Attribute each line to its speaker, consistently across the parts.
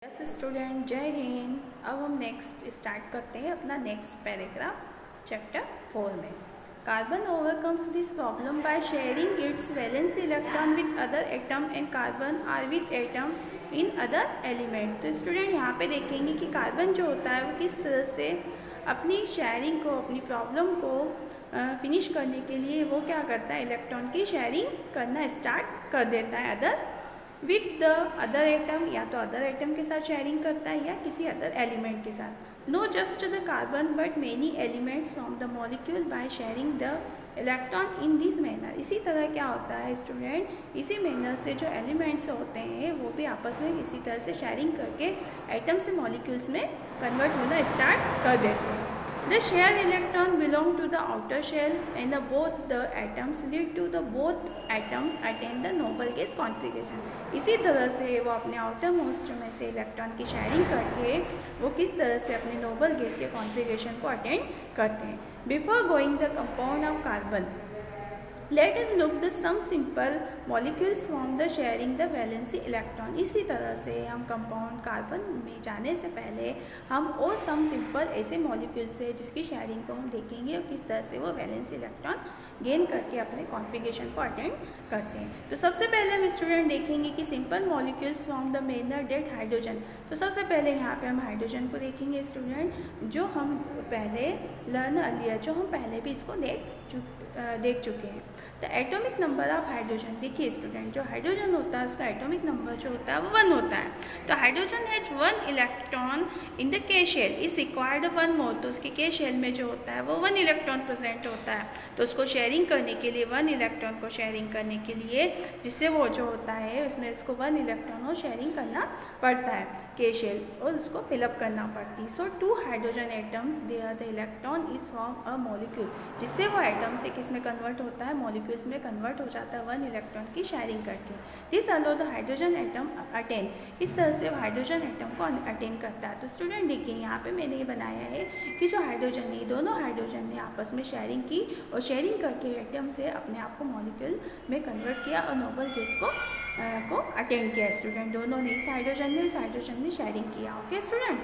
Speaker 1: Yes student, जय हिंद। अब हम नेक्स्ट स्टार्ट करते हैं अपना नेक्स्ट पैराग्राफ चैप्टर 4 में। Carbon overcomes this problem by sharing its valence electron with other atom and carbon are with atom in other element. तो student यहाँ पे देखेंगे कि कार्बन जो होता है वो किस तरह से अपनी शेयरिंग को, अपनी प्रॉब्लम को फिनिश करने के लिए वो क्या करता है, इलेक्ट्रॉन की शेयरिंग करना स्टार्ट कर देता है other with the other atom, या तो अदर एटम के साथ शेयरिंग करता है या किसी अदर एलिमेंट के साथ। Know just the carbon but many elements from the molecule by sharing the electron in this manner. इसी तरह क्या होता है स्टूडेंट, इसी मैनर से जो एलिमेंट्स होते हैं वो भी आपस में किसी तरह से शेयरिंग करके एटम से मॉलिक्यूल्स में कन्वर्ट होना स्टार्ट कर देते हैं। The shared electron belong to the outer shell and both the atoms lead to the both atoms attain the noble gas configuration। इसी तरह से वो अपने आउटर मोस्ट में से इलेक्ट्रॉन की शेयरिंग करके वो किस तरह से अपने नोबल गैसीय कॉन्फ़िगरेशन को अटेंड करते हैं। Before going the compound of carbon, let us look the some simple molecules from the sharing the valency electron. इसी तरह से हम कंपाउंड कार्बन में जाने से पहले हम और सम सिंपल ऐसे मॉलिक्यूल्स है जिसकी शेयरिंग को हम देखेंगे और किस तरह से वो वैलेंसी इलेक्ट्रॉन गेन करके अपने कॉन्फ़िगरेशन को अटेंड करते हैं। तो सबसे पहले हम स्टूडेंट देखेंगे कि simple molecules from the manner that hydrogen. तो सबसे पहले यहाँ पे हम हाइड्रोजन को देखेंगे स्टूडेंट, जो हम पहले लर्न अर्लियर, जो हम पहले भी इसको देख चुके हैं। तो एटॉमिक नंबर ऑफ हाइड्रोजन, देखिए स्टूडेंट, जो हाइड्रोजन होता है उसका एटॉमिक नंबर जो होता है वो 1 होता है। तो hydrogen has 1 electron in the के शेल इज रिक्वायर्ड 1 मोर। तो उसके के शेल में जो होता है वो 1 इलेक्ट्रॉन प्रेजेंट होता है। तो उसको शेयरिंग करने के लिए 1 इलेक्ट्रॉन को शेयरिंग करने के लिए जिससे वो जो होता है उसमें उसको 1 इलेक्ट्रॉन को शेयरिंग करना पड़ता है के शेल, और उसको फिलअप करना पड़ती है। So 2 hydrogen atoms there the electron is from a molecule, जिससे वो एटम से किस में कन्वर्ट होता है, मॉलिक्यूल्स में कन्वर्ट हो जाता है 1 इलेक्ट्रॉन की शेयरिंग करके। This aloe the hydrogen atom attain, इस तरह से हाइड्रोजन एटम को अटेन करता है। तो स्टूडेंट देखिए यहाँ पे मैंने ये बनाया है कि जो हाइड्रोजन है, दोनों हाइड्रोजन ने आपस में शेयरिंग की और शेयरिंग करके एटम से अपने आप को मॉलिक्यूल में कन्वर्ट किया और नोबल गैस को अटेंड किया स्टूडेंट। दोनों ने इस हाइड्रोजन ने शेयरिंग किया। Okay student.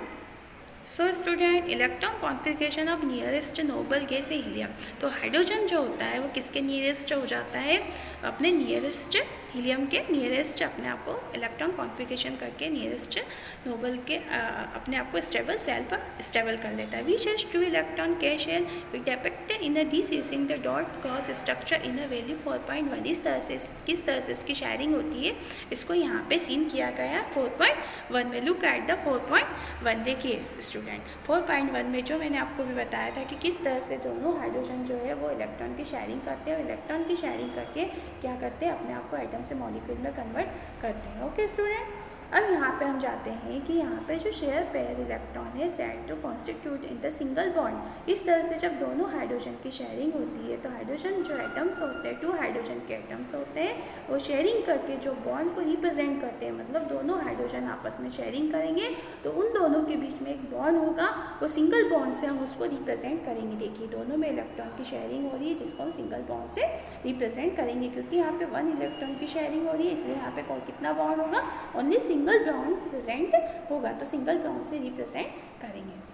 Speaker 1: So student, electron configuration of nearest noble gas है हीलियम। तो हाइड्रोजन जो होता है वो किसके नियरेस्ट हो जाता है, अपने नियरेस्ट, हीलियम के नियरेस्ट अपने आप को इलेक्ट्रॉन कॉन्फ़िगरेशन करके नियरेस्ट नोबल के अपने आप को स्टेबल सेल पर स्टेबल कर लेता है। विच हैज 2 इलेक्ट्रॉन के shell with depicted in a this using the dot cross structure in a value 4.1। इस तरह से किस तरह से उसकी शेयरिंग होती है इसको यहाँ पे सीन किया गया 4.1 में। लुक एट द 4.1, देखिए स्टूडेंट 4.1 में जो मैंने आपको भी बताया था कि किस तरह से दोनों हाइड्रोजन जो है वो इलेक्ट्रॉन की शेयरिंग करते हैं और इलेक्ट्रॉन की शेयरिंग करके क्या करते हैं, अपने आप को एटम से मॉलिक्यूल में कन्वर्ट करते हैं। Okay student. अब यहाँ पे हम जाते हैं कि यहाँ पे जो शेयर पेयर इलेक्ट्रॉन है said to constitute in the single bond. इस तरह से जब दोनों हाइड्रोजन की शेयरिंग होती है तो हाइड्रोजन जो एटम्स होते हैं, 2 हाइड्रोजन के एटम्स होते हैं, वो शेयरिंग करके जो बॉन्ड को रिप्रेजेंट करते हैं, मतलब दोनों हाइड्रोजन आपस में शेयरिंग करेंगे तो उन दोनों के बीच में एक बॉन्ड होगा, वो सिंगल बॉन्ड से हम उसको रिप्रेजेंट करेंगे। देखिए दोनों में इलेक्ट्रॉन की शेयरिंग हो रही है जिसको हम सिंगल बॉन्ड से रिप्रेजेंट करेंगे, क्योंकि यहाँ पे 1 इलेक्ट्रॉन की शेयरिंग हो रही है, इसलिए यहाँ पे कितना बॉन्ड होगा, ओनली सिंगल बॉन्ड प्रेजेंट होगा, तो सिंगल बॉन्ड से रिप्रेजेंट करेंगे।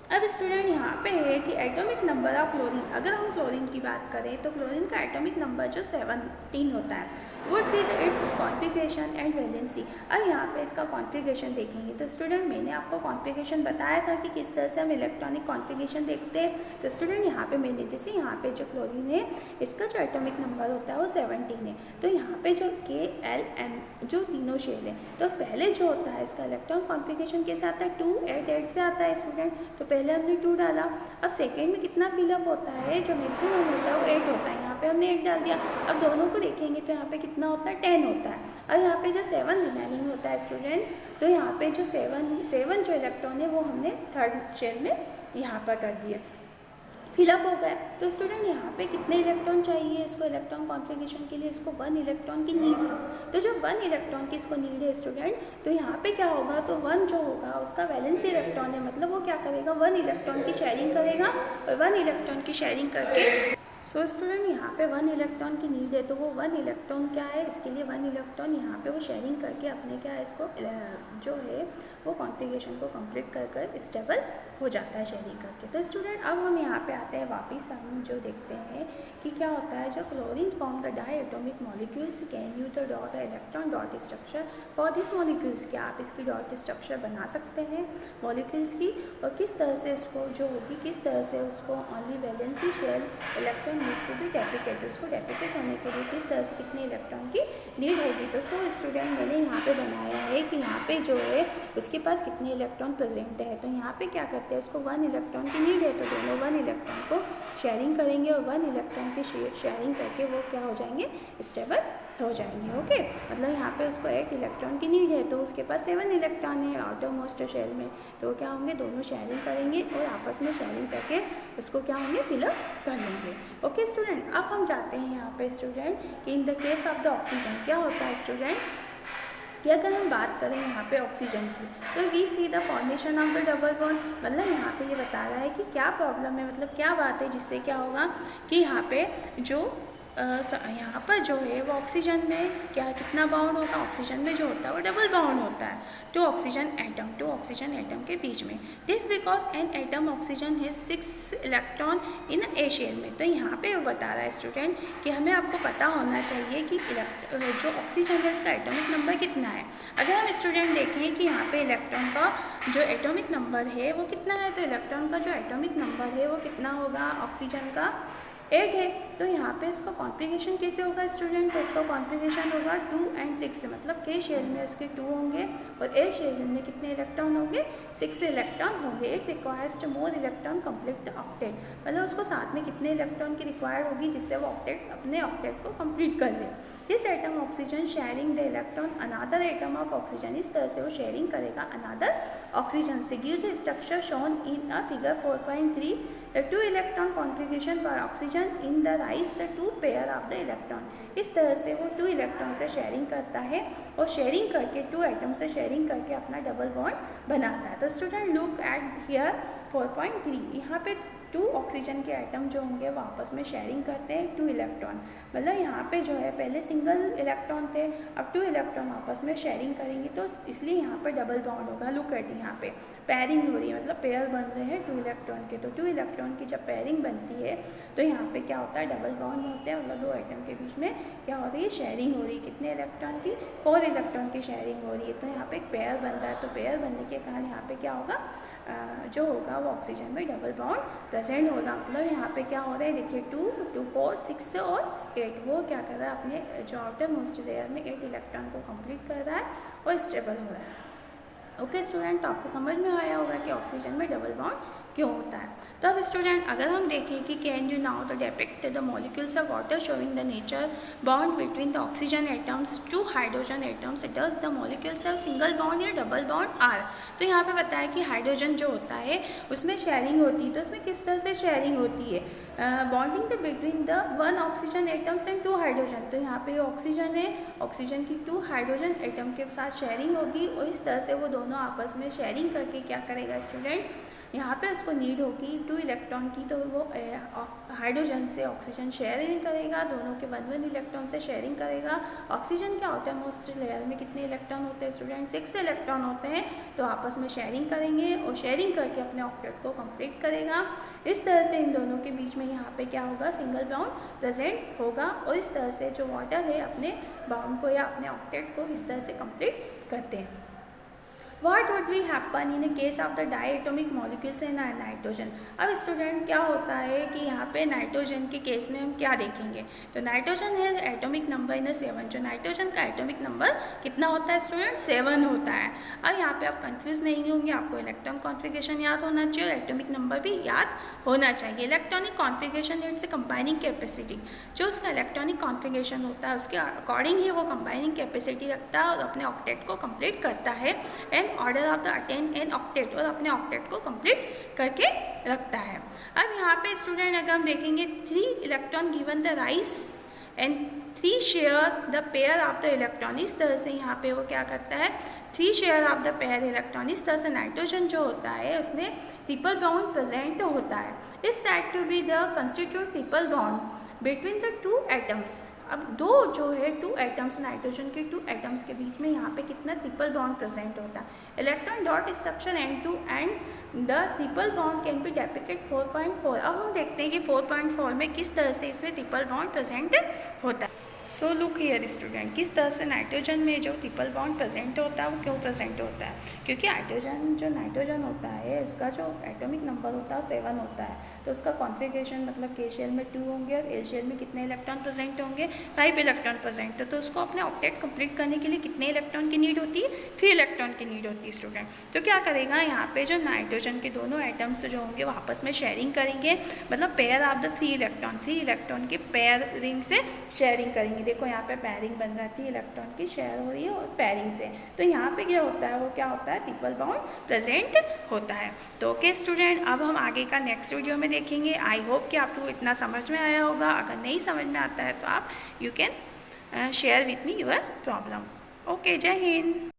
Speaker 1: अब स्टूडेंट यहाँ पे है कि एटॉमिक नंबर ऑफ क्लोरीन, अगर हम क्लोरीन की बात करें तो क्लोरीन का एटॉमिक नंबर जो 17 होता है, would be it's configuration and valency. अब यहाँ पे इसका कॉन्फ़िगरेशन देखेंगे तो स्टूडेंट मैंने आपको कॉन्फ़िगरेशन बताया था कि किस तरह से हम इलेक्ट्रॉनिक कॉन्फ़िगरेशन देखते हैं। तो स्टूडेंट यहाँ पे मैंने जैसे यहाँ पे जो क्लोरीन है इसका जो एटॉमिक नंबर होता है वो 17 है। तो यहाँ पे जो KLM जो तीनों शेल है, तो पहले जो होता है इसका इलेक्ट्रॉन कॉन्फ़िगरेशन कैसे आता है, 2 8 8 से आता है स्टूडेंट। तो पहले हमने 2 डाला, अब सेकेंड में कितना फिलअप होता है, जो मैक्सिमम होता है वो 8 होता है, यहाँ पे हमने 8 डाल दिया। अब दोनों को देखेंगे तो यहाँ पे कितना होता है, 10 होता है। और यहाँ पे जो 7 रिमेनिंग होता है स्टूडेंट, तो यहाँ पे जो 7 जो इलेक्ट्रॉन है वो हमने 3rd शेल में यहाँ पर कर दिया, फिलअप हो गया। तो स्टूडेंट यहाँ पे कितने इलेक्ट्रॉन चाहिए इसको इलेक्ट्रॉन कॉन्फ़िगरेशन के लिए, इसको 1 इलेक्ट्रॉन की नीड है। तो जब 1 इलेक्ट्रॉन की इसको नीड है स्टूडेंट, तो यहाँ पे क्या होगा, तो 1 जो होगा उसका वैलेंसी इलेक्ट्रॉन है, मतलब वो क्या करेगा, 1 इलेक्ट्रॉन की शेयरिंग करेगा और 1 इलेक्ट्रॉन की शेयरिंग करके सो स्टूडेंट यहाँ पे 1 इलेक्ट्रॉन की नीड है, तो वो 1 इलेक्ट्रॉन क्या है, इसके लिए 1 इलेक्ट्रॉन यहाँ पे वो शेयरिंग करके अपने क्या है इसको जो है वो कॉन्फ़िगरेशन को कंप्लीट कर स्टेबल हो जाता है शेयरिंग करके। तो स्टूडेंट अब हम यहाँ पे आते हैं वापस, हम जो देखते हैं कि क्या होता है, जो chlorine form the diatomic molecules can you the dot electron dot structure for this molecules, क्या आप इसकी डॉट स्ट्रक्चर बना सकते हैं मॉलिक्यूल्स की, और किस तरह से इसको जो होगी, किस तरह से उसको only valency shell electron need to be duplicate, उसको डेप्लीकेट होने के लिए किस तरह से कितने इलेक्ट्रॉन की नीड होगी। तो सो स्टूडेंट मैंने यहाँ पे बनाया है कि यहाँ पे जो है उसके पास कितने इलेक्ट्रॉन प्रेजेंट है। तो यहाँ पे क्या करते हैं, उसको 1 इलेक्ट्रॉन की नीड है, तो दोनों 1 इलेक्ट्रॉन को शेयरिंग करेंगे और 1 इलेक्ट्रॉन की शेयरिंग करके वो क्या हो जाएंगे, स्टेबल हो जाएंगे। ओके, मतलब यहाँ पे उसको 8 इलेक्ट्रॉन की नीड है, तो उसके पास 7 इलेक्ट्रॉन है आउटरमोस्ट शेल में, तो वो क्या होंगे, दोनों शेयरिंग करेंगे और आपस में शेयरिंग करके उसको क्या होंगे, फिलअप कर लेंगे। ओके स्टूडेंट, अब हम जाते हैं यहाँ पे स्टूडेंट कि in the case of the oxygen क्या होता है स्टूडेंट, कि अगर हम बात करें यहाँ पे ऑक्सीजन की, तो we see the formation of the double bond, मतलब यहाँ पे ये बता रहा है कि क्या प्रॉब्लम है, मतलब क्या बात है जिससे क्या होगा कि यहाँ पे जो यहाँ पर जो है वो ऑक्सीजन में क्या कितना बाउंड होगा, ऑक्सीजन में जो होता है वो डबल बाउंड होता है टू ऑक्सीजन एटम के बीच में। This because an atom oxygen है 6 इलेक्ट्रॉन इन ए शेल में। तो यहाँ पे वो बता रहा है स्टूडेंट कि हमें आपको पता होना चाहिए कि जो ऑक्सीजन है उसका एटॉमिक नंबर कितना है। अगर हम स्टूडेंट देखें कि यहाँ पे इलेक्ट्रॉन का जो एटॉमिक नंबर है वो कितना है, तो इलेक्ट्रॉन का जो एटॉमिक नंबर है वो कितना होगा, ऑक्सीजन का 8 है। तो यहाँ पे इसका कॉन्फ़िगरेशन कैसे होगा स्टूडेंट, तो इसका कॉन्फ़िगरेशन होगा 2 और 6, मतलब के शेल में उसके 2 होंगे और ए शेल में कितने इलेक्ट्रॉन होंगे, 6 इलेक्ट्रॉन होंगे। It requires more electron complete the octet, मतलब उसको साथ में कितने इलेक्ट्रॉन की रिक्वायर्ड होगी जिससे वो ऑक्टेट अपने ऑक्टेट को कंप्लीट कर ले। This atom oxygen sharing the electron another atom of oxygen, इस तरह से वो शेयरिंग करेगा अनादर ऑक्सीजन से। Give the structure shown in a figure 4.3, the 2 electron configuration by oxygen in the rise the 2 pair of the electron. इस तरह से वो 2 इलेक्ट्रॉन से शेयरिंग करता है और शेयरिंग करके 2 एटम से शेयरिंग करके अपना डबल बॉन्ड बनाता है। तो स्टूडेंट लुक एट हियर 4.3, यहाँ पे 2 ऑक्सीजन के एटम जो होंगे वो आपस में शेयरिंग करते हैं 2 इलेक्ट्रॉन, मतलब यहाँ पे जो है पहले सिंगल इलेक्ट्रॉन थे, अब 2 इलेक्ट्रॉन आपस में शेयरिंग करेंगे, तो इसलिए यहाँ पे डबल बॉन्ड होगा। लुक एट, यहाँ पे पेयरिंग हो रही है, मतलब पेयर बन रहे हैं 2 इलेक्ट्रॉन के। तो 2 इलेक्ट्रॉन की जब पेयरिंग बनती है तो यहाँ पे क्या होता है, डबल बॉन्ड होते हैं, मतलब 2 एटम के बीच में क्या हो रही है, शेयरिंग हो रही है। कितने इलेक्ट्रॉन की, 4 इलेक्ट्रॉन की शेयरिंग हो रही है। तो यहाँ पे एक पेयर बन रहा है, तो पेयर बनने के कारण यहाँ पे क्या होगा, जो होगा वो ऑक्सीजन में डबल बॉन्ड प्रेजेंट होगा। मतलब यहाँ पे क्या हो रहा है, देखिए 2, 2, 4, 6 और 8, वो क्या कर रहा है, अपने जो आउटर मोस्ट लेयर में 8 इलेक्ट्रॉन को कंप्लीट कर रहा है और स्टेबल हो रहा है। ओके स्टूडेंट, तो आपको समझ में आया होगा कि ऑक्सीजन में डबल बॉन्ड क्यों होता है। तो अब स्टूडेंट अगर हम देखें कि can you now the depict the molecules of water showing the nature bond between the oxygen atoms to hydrogen atoms, does the molecules have single bond या डबल बॉन्ड आर। तो यहाँ पे बताया कि हाइड्रोजन जो होता है उसमें शेयरिंग होती है, तो उसमें किस तरह से शेयरिंग होती है, bonding the between the 1 oxygen atoms and 2 hydrogen. तो यहाँ पे ऑक्सीजन है, ऑक्सीजन की 2 हाइड्रोजन एटम के साथ शेयरिंग होगी और इस तरह से वो दोनों आपस में शेयरिंग करके क्या करेगा स्टूडेंट, यहाँ पे उसको नीड होगी 2 इलेक्ट्रॉन की, तो वो हाइड्रोजन से ऑक्सीजन शेयरिंग करेगा, दोनों के 1 इलेक्ट्रॉन से शेयरिंग करेगा। ऑक्सीजन के आउटर मोस्ट लेयर में कितने इलेक्ट्रॉन होते हैं स्टूडेंट, 6 इलेक्ट्रॉन होते हैं, तो आपस में शेयरिंग करेंगे और शेयरिंग करके अपने ऑक्टेट को कंप्लीट करेगा। इस तरह से इन दोनों के बीच में यहाँ पे क्या होगा, सिंगल बॉन्ड प्रेजेंट होगा और इस तरह से जो वाटर है अपने बाउंड को या अपने ऑक्टेट को इस तरह से कंप्लीट करते हैं। What would be happen in a case of the diatomic molecules in nitrogen. अब स्टूडेंट क्या होता है कि यहाँ पे नाइट्रोजन के केस में हम क्या देखेंगे, तो नाइट्रोजन है एटॉमिक नंबर इन 7, जो नाइट्रोजन का एटॉमिक नंबर कितना होता है स्टूडेंट, 7 होता है। अब यहाँ पे आप कंफ्यूज नहीं होंगे, आपको इलेक्ट्रॉन कॉन्फ़िगरेशन याद होना चाहिए और एटॉमिक नंबर भी याद होना चाहिए। Electronic configuration it's combining capacity, जो उसका इलेक्ट्रॉनिक कॉन्फ़िगरेशन होता है उसके अकॉर्डिंग ही वो कंबाइनिंग कैपेसिटी रखता है और अपने ऑक्टेट को कंप्लीट करता है and order of the attain an octet, और अपने ऑक्टेट को कंप्लीट करके रखता है। अब यहाँ पे स्टूडेंट अगर हम देखेंगे 3 electron given the rice and 3 share the pair of the electron, इस तरह से यहाँ पे वो क्या करता है 3 share of the pair electron. इस तरह से नाइट्रोजन जो होता है उसमें ट्रिपल बॉन्ड प्रेजेंट होता है। Is said to be the constitute triple bond between the 2 atoms. अब दो जो है 2 एटम्स, नाइट्रोजन के 2 एटम्स के बीच में यहाँ पे कितना ट्रिपल बॉन्ड प्रेजेंट होता है। Electron dot structure N2 and the triple bond can be डेपिक्टेड 4.4। अब हम देखते हैं कि 4.4 में किस तरह से इसमें ट्रिपल बॉन्ड प्रेजेंट होता है। सो लुक हियर स्टूडेंट, किस तरह से नाइट्रोजन में जो ट्रिपल बॉन्ड प्रेजेंट होता है वो क्यों प्रेजेंट होता है? क्योंकि नाइट्रोजन होता है उसका जो एटॉमिक नंबर होता है 7 होता है, तो उसका कॉन्फ़िगरेशन मतलब के शेल में 2 होंगे और एल शेल में कितने इलेक्ट्रॉन प्रेजेंट होंगे? 5 इलेक्ट्रॉन प्रेजेंट है। तो उसको अपने ऑक्टेट कंप्लीट करने के लिए कितने इलेक्ट्रॉन की नीड होती है? 3 इलेक्ट्रॉन की नीड होती है स्टूडेंट। तो क्या करेगा यहाँ पे जो नाइट्रोजन के दोनों एटम्स जो होंगे वो आपस में शेयरिंग करेंगे, मतलब पेयर ऑफ द 3 इलेक्ट्रॉन की पेयरिंग से शेयरिंग करेंगे। देखो यहाँ पे पेयरिंग बन जाती है, इलेक्ट्रॉन की शेयर हो रही है और पेयरिंग से, तो यहाँ पे क्या होता है, वो क्या होता है, ट्रिपल बॉन्ड प्रेजेंट होता है। तो ओके स्टूडेंट, अब हम आगे का नेक्स्ट वीडियो में देखेंगे। आई होप कि आपको इतना समझ में आया होगा। अगर नहीं समझ में आता है तो आप you can share with me your problem. Okay, जय हिंद।